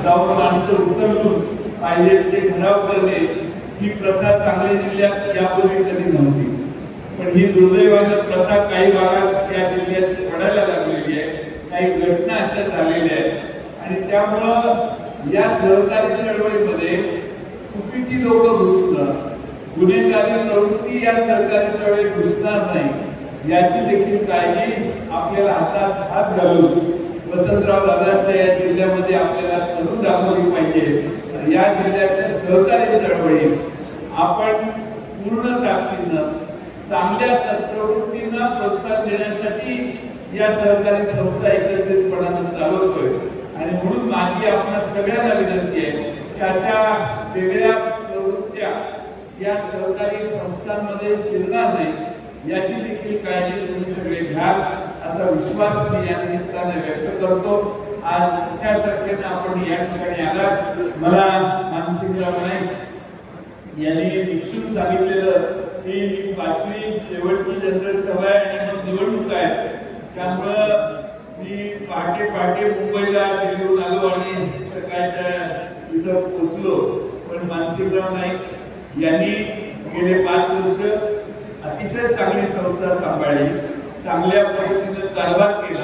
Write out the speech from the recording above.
जाऊन माणसं उचलून पाहिजे ते घराव करणे ही प्रथा सांगली जिल्ह्यात यापूर्वी कधी नव्हती. पण ही दुर्दैवानं प्रथा काही भागात या जिल्ह्यात पडायला लागलेली आहे. काही घटना अशा झालेल्या आहेत आणि त्यामुळं या सहकारी चळवळीमध्ये चुकीची लोक घुसणं, गुन्हेगारी प्रवृत्ती या सहकारी चळवळीत घुसणार नाही याची देखील काळजी आपल्याला हातात हात घालून वसंतराव दादांच्या या जिल्ह्यामध्ये आपल्याला करून दाखवली पाहिजे. या जिल्ह्यातल्या सहकारी चळवळी आपण पूर्ण ताकदीनं चांगल्या सत्प्रवृत्तींना प्रोत्साहन देण्यासाठी या सहकारी संस्था एकत्रितपणानं चालवतोय आणि म्हणून माझी आपल्या सगळ्यांना विनंती आहे की अशा वेगळ्या प्रवृत्त्या या सहकारी संस्थांमध्ये शिरणार नाही याची देखील काळजी तुम्ही सगळे घ्याल असा विश्वास मी या निमित्ताने व्यक्त करतो. आज त्या संख्येने आपण या ठिकाणी आलात. मला मानसिंगराव नाईक यांनी निश्चित सांगितलेलं की 5वी शेवटची जनरल सभा आहे आणि मग निवडणूक आहे. त्यामुळं मी पहाटे मुंबईला दिल्लीहून आलो आणि सकाळच्या इथं पोहोचलो. पण मानसिंगराव नाईक यांनी गेले 5 वर्ष अतिशय चांगली संस्था सांभाळली, चांगल्या पद्धतीने कारभार केला